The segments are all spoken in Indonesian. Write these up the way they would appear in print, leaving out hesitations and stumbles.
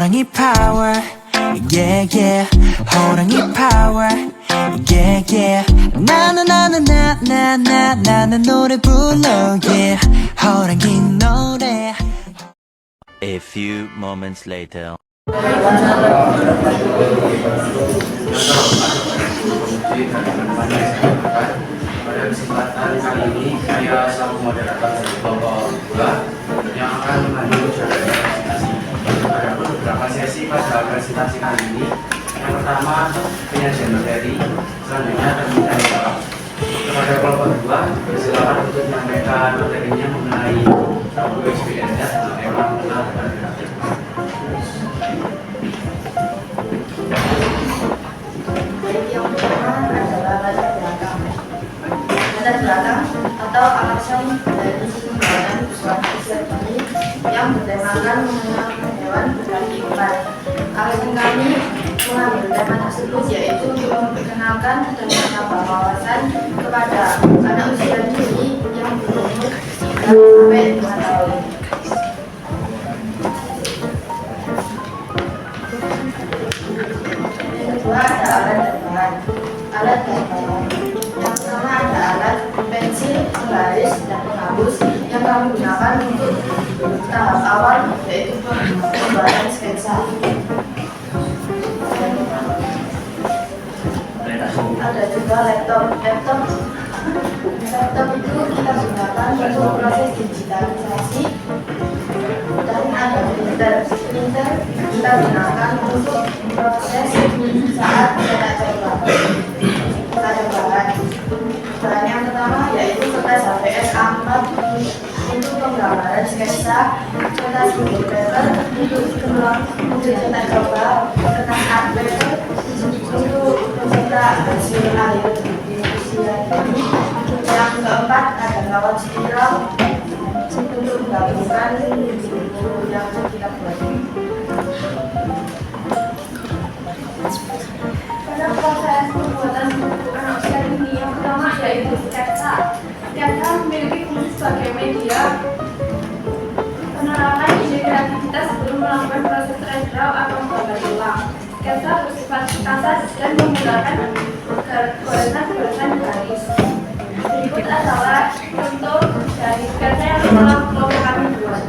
호랑이 파워 yeah yeah 호랑이 파워 yeah yeah 나는 노래 불러 yeah 호랑이 노래. A few moments later. Pada kesempatan kali ini saya selaku moderator dari kelompok 2 yang akan memandu cara presentasi. Ada beberapa sesi pada presentasi kali ini. Yang pertama penyajian materi, selanjutnya permintaan jawab. Kepada kelompok 2 bersilakan untuk menyampaikan materinya mengenai experience-nya tentang tema kenal dan kreatif. Yang pertama adalah latar belakang atau alasan dari pembuatan suatu seremoni yang bertemakan mengenal hewan berkaki 4. Alasan kami mengambil tema tersebut yaitu untuk memperkenalkan dan menambah wawasan kepada anak usia dini yang berumur 3 sampai 5 tahun. Yang kedua ada alat dan bahan. Alat dan bahan. Yang pertama ada alat pensil, penggaris, dan penghapus yang kami gunakan untuk tahap awal yaitu pembuatan sketsa. Ada juga laptop itu kita gunakan untuk proses digitalisasi. Dan ada printer kita gunakan untuk proses saat cetak coba. Ada bahan yang pertama yaitu kertas HVS A4 untuk penggambaran sketsa, kertas bubble paper untuk cetak coba, kertas art paper untuk mencetak hasil akhir usia dini. Yang keempat ada kawat spiral untuk menggabungkan buku yang kita buat. Pada proses pembuatan buku anak usia dini yang pertama yaitu sketsa. Sketsa memiliki fungsi sebagai media penerangan ide kreativitas sebelum melakukan proses redraw atau gambar ulang. Sketsa bersifat kasar dan menggunakan goresan-goresan garis. Berikut adalah contoh dari sketsa yang telah kelompok kami buat.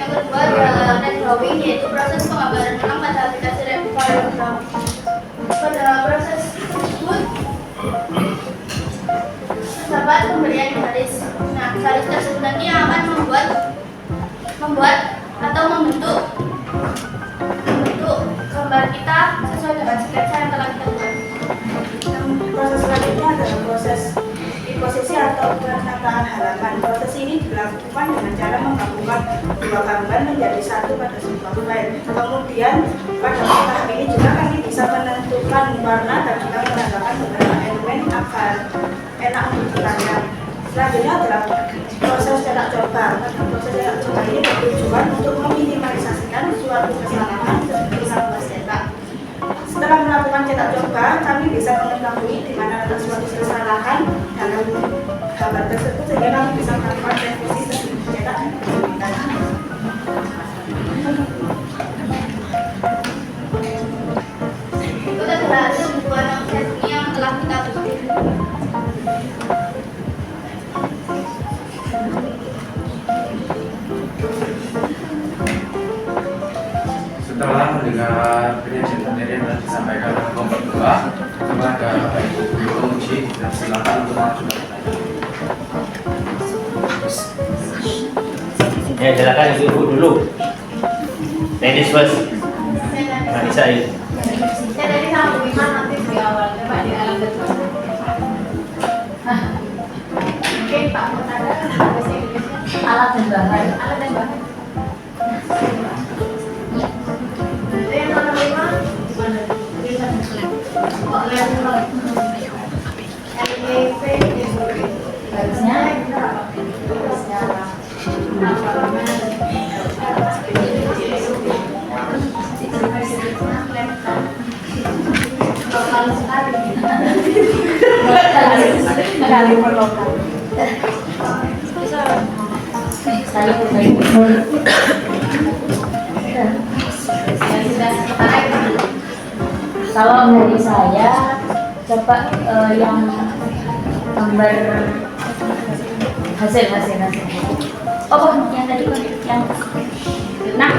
Yang kedua adalah net drawing, yaitu proses penggambaran ulang pada aplikasi Corel. Pada proses tersebut terdapat pemberian garis. Nah, garis tersebut nanti akan membuat atau membentuk gambar kita sesuai dengan sketsa yang telah kita buat. Proses selanjutnya adalah proses posisi atau penataan halaman. Proses ini dilakukan dengan cara menggabungkan dua gambar menjadi satu pada sebuah file. Kemudian pada tahap ini juga kami bisa menentukan warna dan juga menambahkan beberapa elemen agar enak untuk dipandang. Selanjutnya adalah proses cetak coba. Proses cetak coba ini bertujuan untuk meminimalisasikan suatu kesalahan seperti salah cetak. Setelah melakukan cetak coba, kami bisa mengetahui di mana ada suatu kesalahan dalam gambar tersebut sehingga kami bisa melakukan revisi sebelum cetak dan perbaikan. Itu adalah hasil buku anak usia dini yang telah kita buat. Setelah mendengar penyajian materi yang telah disampaikan oleh kelompok 2, kepada Bapak Ibu Guru penguji dan silakan untuk mengajukan pertanyaan. Ya, silakan ibu dulu. Ladies first. Marisa itu. Saya dari sama Bu Iman nanti di awal, coba di alam kedua. Oke, Pak Murtada, bahasa Inggrisnya Alat dan bahan. alat dan bahan. Itu yang nomor 5 gimana? Kok lem LEV Garisnya lokal sekali. kali per lokal. Bisa saling berbagi. Kalau dari saya coba yang gambar hasil. Oh, yang tadi yang nah,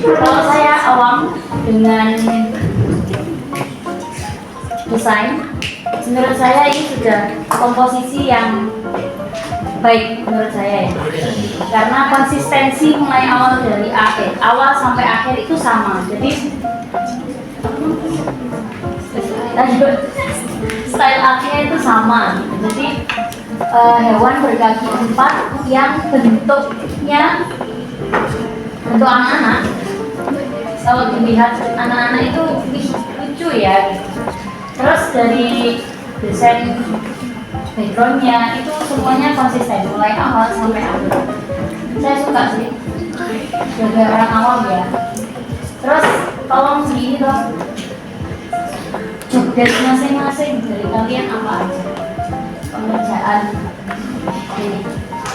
kalau saya awam dengan desain, menurut saya ini sudah komposisi yang baik menurut saya ya, karena konsistensi mulai awal dari awal sampai akhir itu sama. Jadi style artnya itu sama. Jadi hewan berkaki 4 yang bentuknya bentuk anak-anak. Kalau dilihat anak-anak itu lucu ya. Terus dari desain backgroundnya itu semuanya konsisten mulai awal sampai akhir. Saya suka sih sebagai orang awam ya. Terus tolong segini dong, job desk masing-masing dari kalian apa aja, pengerjaan ini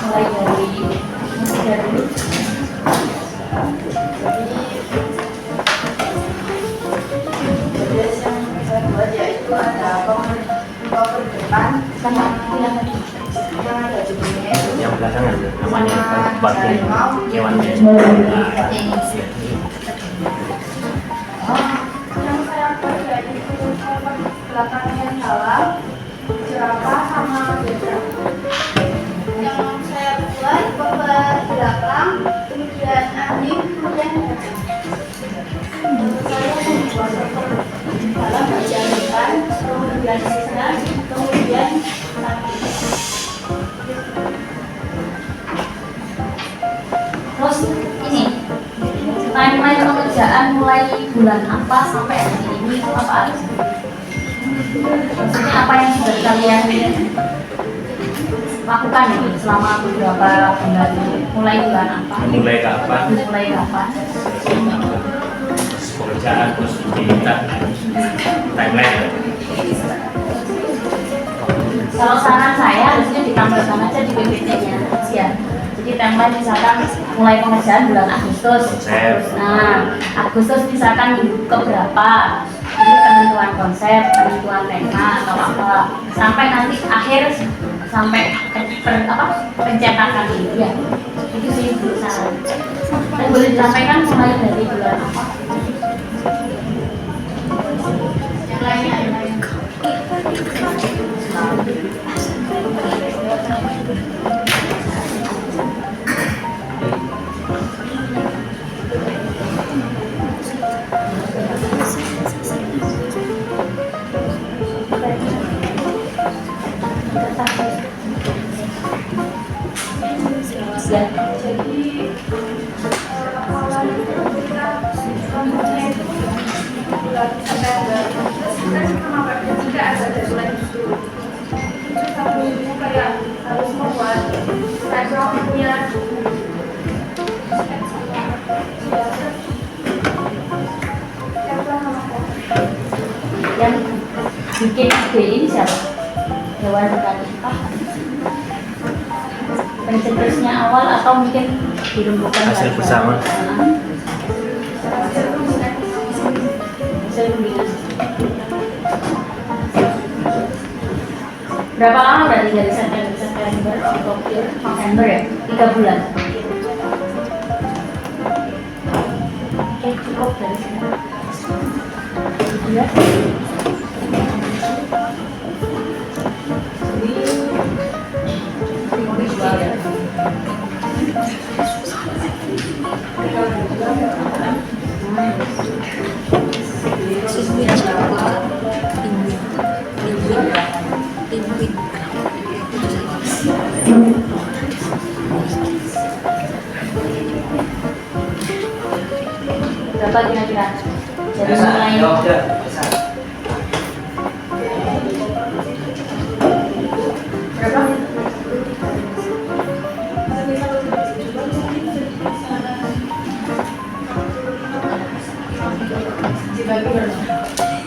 mulai dari dulu. Jadi yang saya buat yaitu ada cover depan sama yang ada di sini Yang belakangan namanya bagian hewannya. Yang saya buat yaitu belakangnya dalam, jerapah sama zebra. Yang saya buat cover belakang, kemudian anjing, kemudian gajah. Saya membuat cover dalam bagian depan, kemudian sisnya, kemudian kaki. Terus ini timeline pengerjaan mulai bulan apa sampai hari ini itu apa aja? Maksudnya apa yang sudah kalian lakukan ini selama beberapa bulan ini? Mulai bulan apa? Mulai kapan? Mulai kapan? Pekerjaan terus kita timeline. Kalau saran saya harusnya ditambahkan aja di PPT-nya ya. Jadi timeline misalkan mulai pengerjaan bulan Agustus. Nah, Agustus misalkan minggu keberapa? Ini penentuan konsep, penentuan tema atau apa. Sampai nanti akhir sampai pencetakan ini ya. Itu sih saran. Dan boleh disampaikan mulai dari bulan apa? Yang lainnya jadi awal kita mempunyai itu bulan September, terus kita sama webnya juga ada deadline itu. Itu satu minggu kayak harus membuat background-nya, Yang bikin ide ini siapa? Hewan berkaki empat. Pencetusnya awal atau mungkin dirumbukan Hasil bersama. Hasil kombinasi. Berapa lama berarti dari September, Oktober, November ya? 3 bulan. Oke, cukup dari sini. Ya. Berapa kira-kira? Jadi mulai berapa?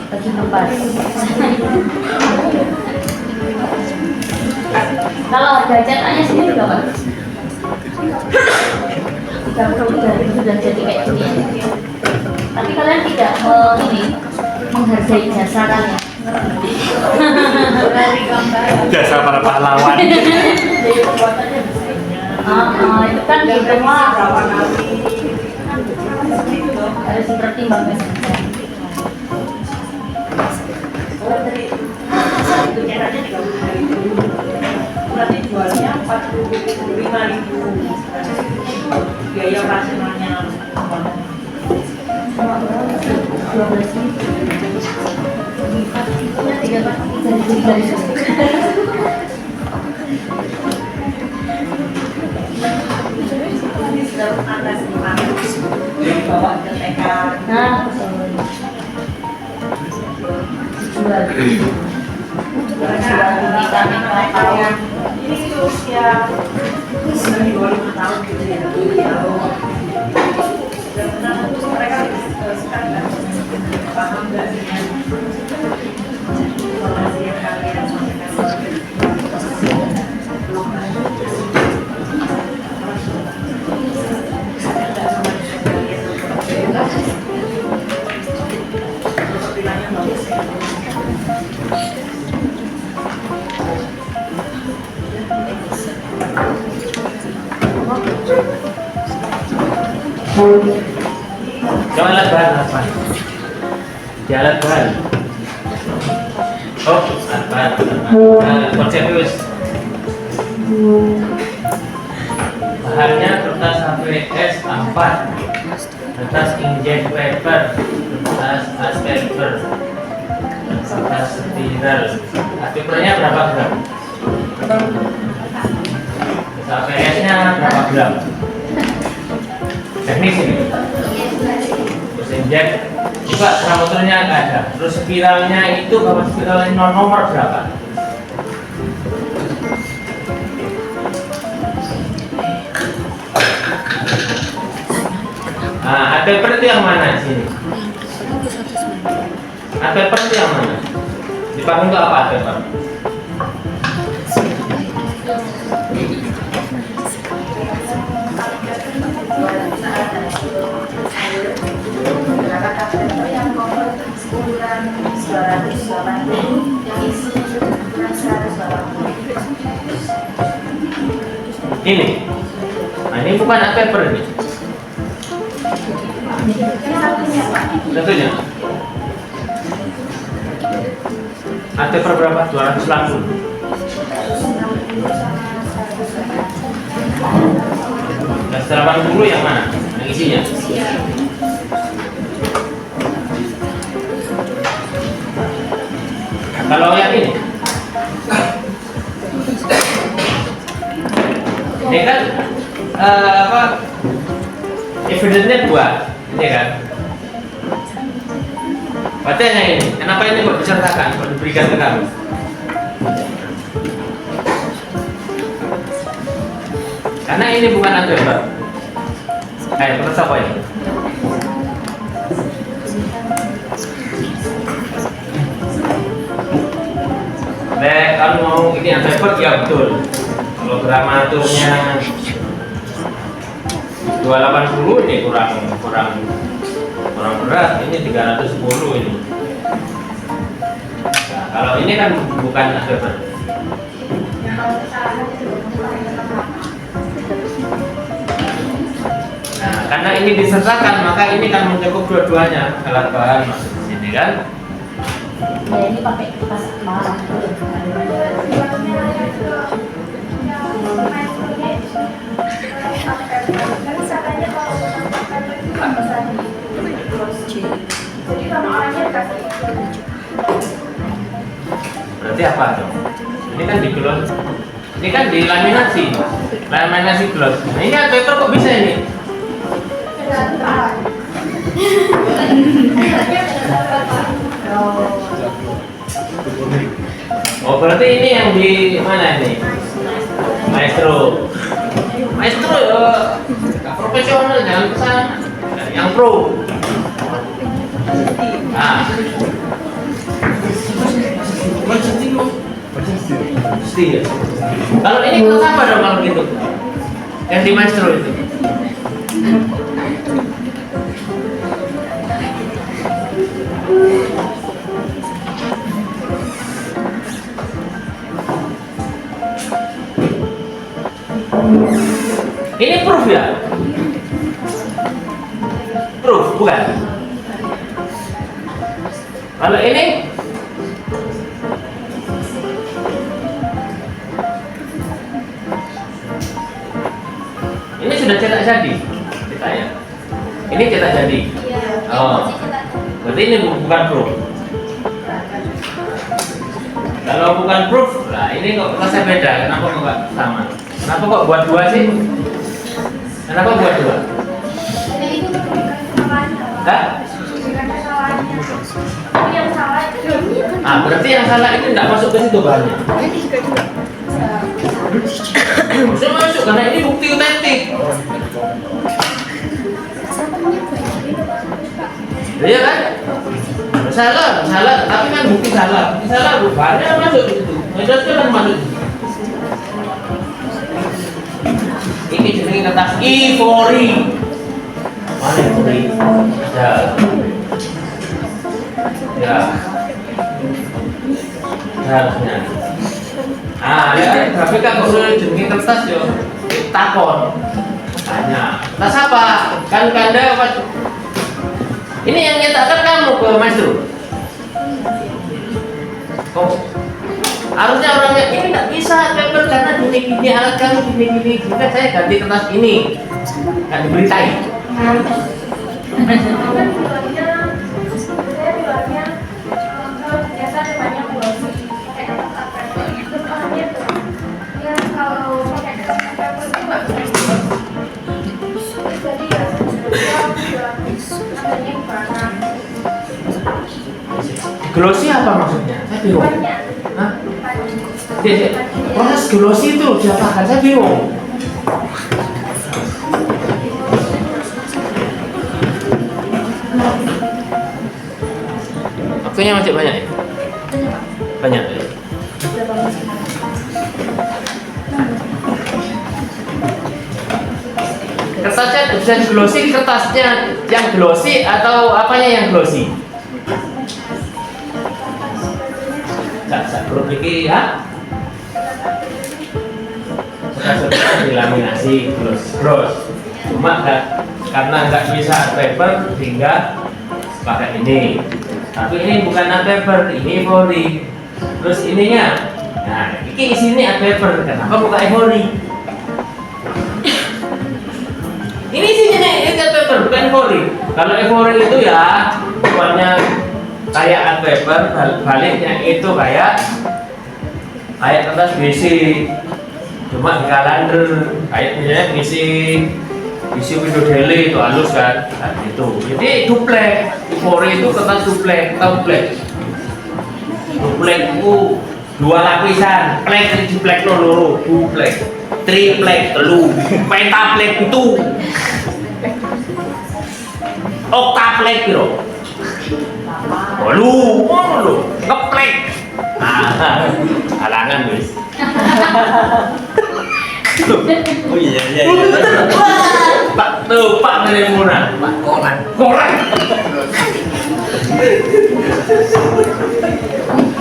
Bagi empat. Kalau harga cetaknya sendiri berapa? 33.000 sudah jadi kayak gini. Tapi kalian tidak menghargai jasa kalian. Jasa para pahlawan. Itu kan gitu mah harus dipertimbangkan. Berarti jualnya 45.000. Biaya operasionalnya 12.000. Atas 500 dibawa ke TK. Jual. Ini usia sudah di bawah 5 tahun gitu ya. Terus mereka sekarang paham nggak dengan informasi yang kalian sampaikan? Coba alat bahan apa? Di alat bahan. Oh, alat bahan. Konsep terus. Bahannya kertas HVS A4, kertas inkjet paper, kertas as paper, kertas spiral. Papernya berapa gram? HVS-nya berapa gram? Teknis ini. Terus injek juga parameternya nggak ada. Terus spiralnya itu kalau spiralnya nomor berapa? Nah, art paper itu yang mana di sini? Art paper itu yang mana? Dipakai untuk apa art paper? yang ukuran 280 yang isi ukuran 180. Ini. Nah, ini bukan art paper ini. Satunya. Art paper berapa? 280. Nah, 180 yang mana? Yang isinya? Kalau yang ini kan evidence-nya 2, ini kan. Padahal ini, kenapa ini kok disertakan, kok diberikan ke kamu? Karena ini bukan art paper. Terus apa ini? Kalau mau ini art paper ya betul. Kalau gramaturnya 280 ini kurang berat, ini 310 ini. Nah, kalau ini kan bukan art paper. Nah, karena ini disertakan maka ini kan mencakup dua-duanya, alat bahan masuk di sini kan. Ya ini pakai kertas marah. Berarti apa dong? Ini kan di gloss, ini kan di laminasi gloss. Nah, ini art paper kok bisa ini? Oh, berarti ini yang di mana ini? Maestro ya, profesional, jangan kesana. Yang pro. Ah. Mesti ya. Kalau ini kita apa dong kalau gitu? Yang di maestro itu. Ini proof ya? Proof, bukan? Kalau ini sudah cetak jadi ditanya. Ini cetak jadi. Oh, berarti ini bukan proof. Kalau bukan proof, nah ini kok rasa beda. Kenapa kok nggak sama? Kenapa kok buat dua sih? Kenapa buat dua? Hah? Ah, berarti yang salah itu nggak masuk ke situ bahannya. Harusnya masuk karena ini bukti otentik. Iya kan? Salah, tapi kan bukti salah. Bukti salah, bahannya masuk ke situ. Medosnya kan masuk. Ini jenis kertas ivory. Mana ivory? Ada. Ya. Harusnya. Ah, ya, tapi kan kalau jenis kertas yo, takon. Tanya, kertas apa? Kan Kanda apa? Ini yang nyetakkan kamu ke maestro. Oh, harusnya orangnya ini nggak bisa paper karena gini alat kamu gini. Kita saya ganti kertas ini, nggak diberitain. Glossy apa maksudnya? Saya bingung. Hah? Proses glossy itu diapakan? Saya bingung. Waktunya masih banyak ya? Banyak ya? Kertasnya bisa glossy, kertasnya yang glossy atau apanya yang glossy? Perlu pikir ya? Sekarang dilaminasi gloss. Cuma karena nggak bisa paper hingga pakai ini. Tapi ini bukan art paper, ini ivory. Terus ininya, nah ini isinya art paper. Kenapa bukan ivory? Ini isinya art paper, bukan ivory. Kalau ivory itu ya bukannya kayak art paper, baliknya itu kayak kertas BC, cuma di kalender kayak misalnya BC window daily itu halus kan, nah, itu. Jadi duplek, ivory itu kertas duplek, duplek itu dua lapisan, plek di plek loro, duplek, triplek telu, pentaplek itu, oktaplek gitu. Lu, ngeplek. Nah, halangan wis. Oh iya. Pak dari murah. Pak koran.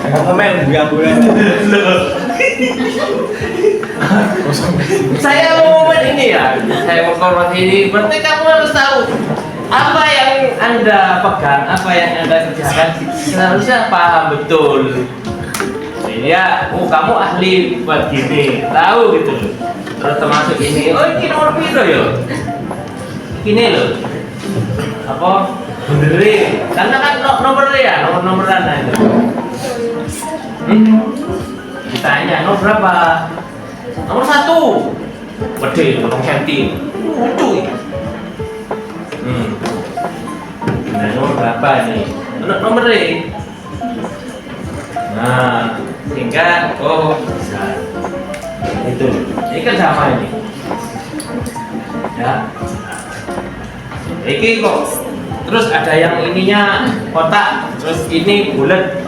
Apa main bukan? Saya mau ini ya. Saya mau konfirmasi ini. Berarti kamu harus tahu apa yang Anda pegang, apa yang Anda kerjakan. Seharusnya paham betul. Ya, kamu ahli buat gini, tahu gitu loh. Terus termasuk ini, oh ini nomor piro ya? Ini loh, apa? Benerin, karena kan nomornya ya, nomor-nomoran aja. Ditanya, nomor berapa? Nomor 1. Gede, 2 cm. Lucu ya. Nah, nomor berapa nih? Nomornya. Nah, sehingga bisa itu. Ini kan sama ini. Ya. Ini kok terus ada yang ininya kotak, terus ini bulat.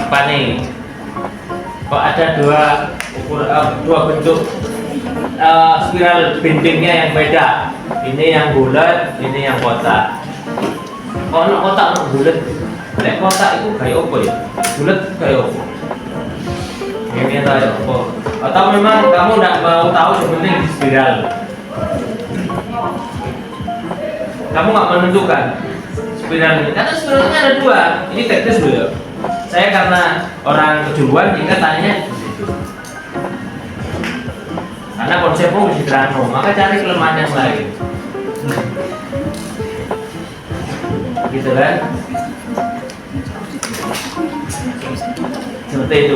Apa nih? Kok ada dua dua bentuk spiral bendingnya yang beda. Ini yang bulat, ini yang kotak. Kalau kotak bulat, nek kotak itu kayak apa ya? Bulat kayak apa? Ini kayak apa? Atau memang kamu tidak mau tahu sebenarnya di spiral? Kamu nggak menentukan spiral ini, karena spiralnya ada dua. Ini teknis dulu ya. Saya karena orang kejuruan, hingga tanya karena konsepmu mesti terano, maka cari kelemahan yang lain. Gitu kan? Seperti itu.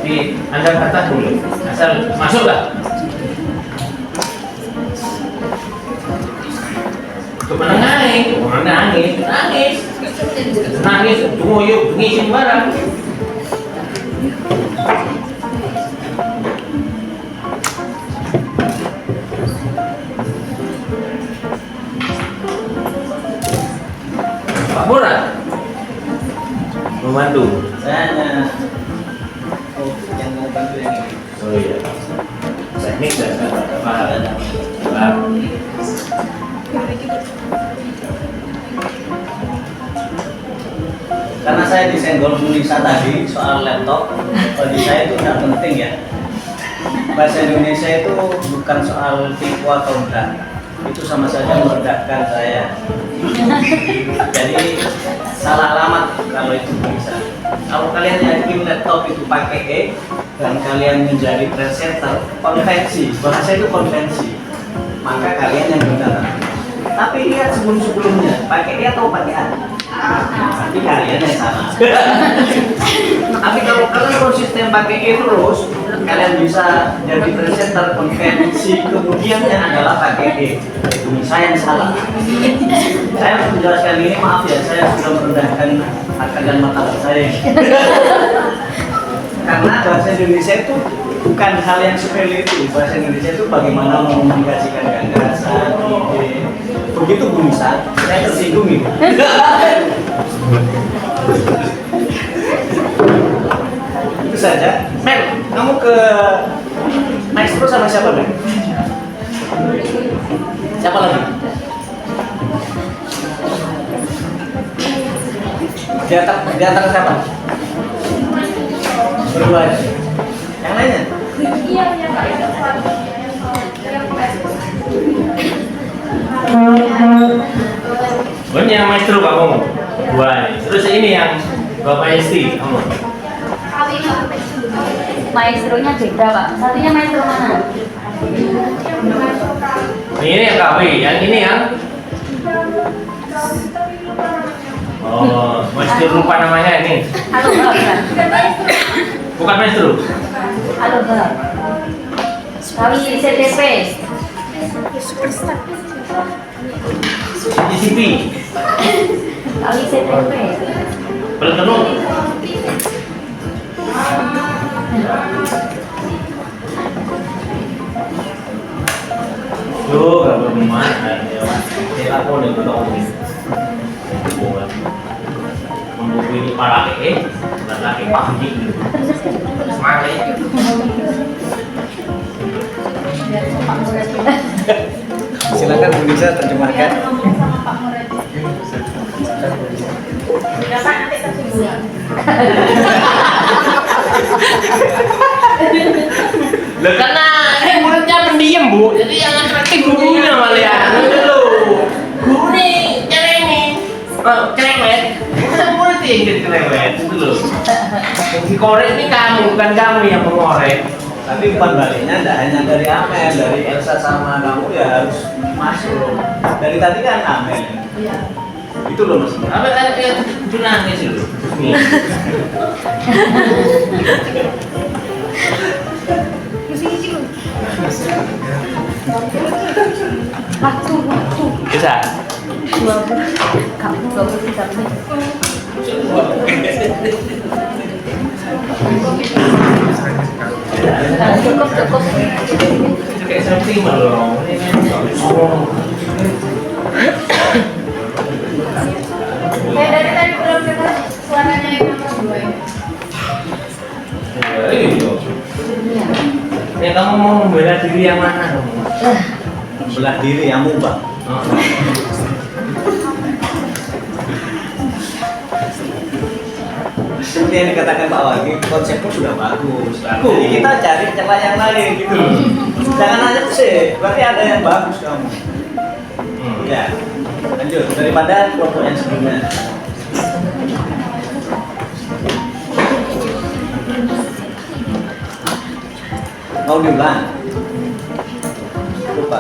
Di Anda kata dulu, asal masuklah. Nangis, tunggu yuk, ngisin barang. Pak Murad membantu. Saya hanya yang mau bantu yang ini. Oh iya. Teknik dan paham. Karena saya disenggol Bu Nisa tadi soal laptop, bagi saya itu tidak penting ya. Bahasa Indonesia itu bukan soal tipu atau enggak, itu sama saja meledakkan saya. Jadi salah alamat kalau itu bisa. Kalau kalian yakin laptop itu pakai E dan kalian menjadi presenter konvensi, bahasa itu konvensi, maka kalian yang benar. Tapi lihat sebelum-sebelumnya pakai E atau pakai A? Tapi kalian yang salah. Tapi kalau kalian konsisten pakai E terus, kalian bisa jadi presenter konvensi, kemudian yang adalah pakai E. Itu saya yang salah. Saya harus menjelaskan ini, maaf ya, saya sudah merendahkan harga dan martabat saya. Karena bahasa Indonesia itu bukan hal yang sepele itu. Bahasa Indonesia itu bagaimana mengomunikasikan gagasan, ide. Begitu Bu Nisa, saya tersinggung nih. Itu saja. Mel, kamu ke maestro sama siapa, Mel? Siapa lagi? Di antara siapa? Berdua aja. Yang lainnya? Iya, yang paling depan. Yang maestro kamu, dua. Terus ini yang Bapak Esti kamu. Maestronya beda Pak. Satunya maestro mana? Ini yang KW, yang ini yang oh, maestro lupa namanya ini. Halo Mbak. Bukan maestro. Halo Mbak. Kami CTP. CCTV. Kami CTP. Belum tentu. Yo, gak bermain. Saya aku udah betul ini. Membuku ini para dan laki pagi. Semangat. Silakan Bu Nisa terjemahkan. Loh, karena ini muridnya pendiam Bu, jadi yang atraktif gurunya malah ya. Dulu guru nih cerewet, bukan murid yang jadi cerewet dulu. Yang korek ini kamu, bukan kamu yang mengorek. Tapi bukan baliknya, tidak hanya dari Amel, dari Elsa sama kamu ya harus masuk. Dari tadi kan Amel. Iya. Itu loh maksudnya. Apa kayak itu nangis dulu. Waktu. Bisa. 23 menit. Cukup. Itu kayak seperti loh. Dari tadi belum dengar suaranya yang nomor 2 ya. Ini Ya kamu mau membela diri yang mana dong? Belah diri yang mubah. Oh. Seperti yang dikatakan Pak Wagi, konsepnya sudah bagus. Jadi kita cari celah yang lain gitu. Jangan hanya sih, berarti ada yang bagus kamu. Ya, lanjut daripada kelompok yang sebelumnya. Mau diulang? Lupa.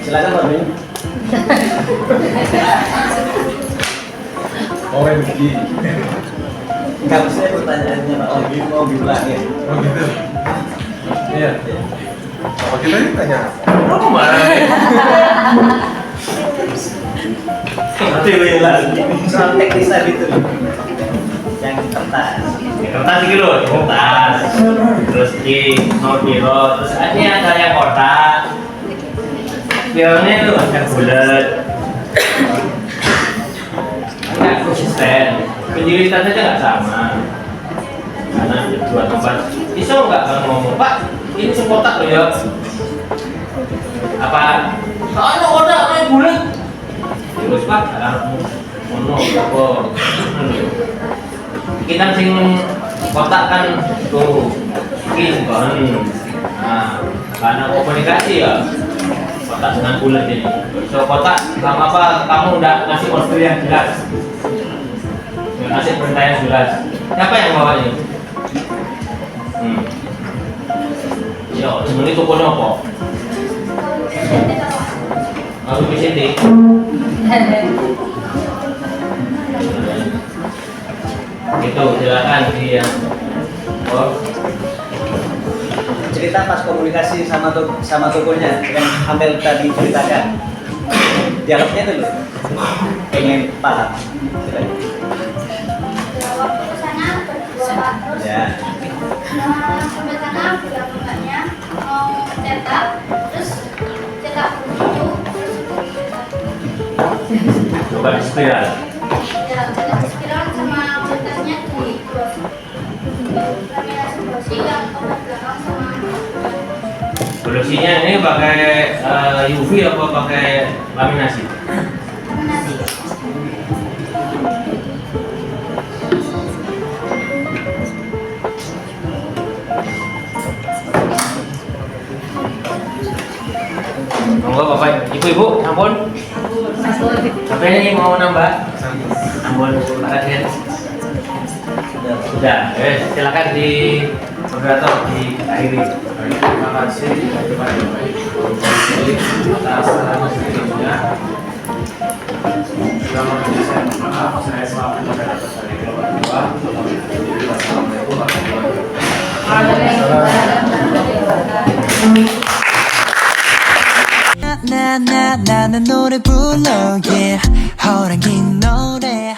Silakan Pak Bin. Oh, yang begini. Kalau saya pertanyaannya Pak Wagi mau diulangin. Oh gitu. Iya. Apa kita ini tanya? Kamu mana? Nanti lagi. Soal teknis tadi itu. Yang di kertas. Di kertas gitu loh, di kertas. Terus di mau biro, terus ini ada yang kotak. Bironya itu ada bulat. Agak konsisten. Penjilitannya aja nggak sama. Karena ada dua tempat. Bisa nggak kalau ngomong Pak? Ini sekotak loh ya. Apa? Soalnya kotak kayak bulat. Terus Pak, ono apa? Kita sing kotak kan tuh mungkin kan. Nah, karena komunikasi ya kotak dengan bulat ini. So kotak, apa kamu udah ngasih order yang jelas? Ngasih perintah yang jelas. Siapa yang bawa ini? Yo, sebenarnya itu kono apa? Aku di sini. Itu silakan dia. Oh. Cerita pas komunikasi sama tokonya yang hampir tadi ceritakan. Dialognya itu loh. Pengen paham. Waktu kesana berdua terus Ya. sampai sana bilang mbaknya mau cetak, terus cetak buku, terus Coba di spiral. ya cetak spiral sama cetaknya di gloss, laminasi glossy yang obat belakang sama Solusinya ini pakai UV apa pakai laminasi? laminasi. Monggo Bapak, Ibu-ibu, ampun. Apa ini mau nambah? Ampun, Pak Raden. Sudah, silakan di moderator diakhiri. Terima kasih kepada Bapak Ibu atas sebelumnya. Yang saya mohon maaf, saya selaku moderator dari kelompok 2. Wassalamualaikum warahmatullahi wabarakatuh. 나는 노래 불러 yeah 호랑이 노래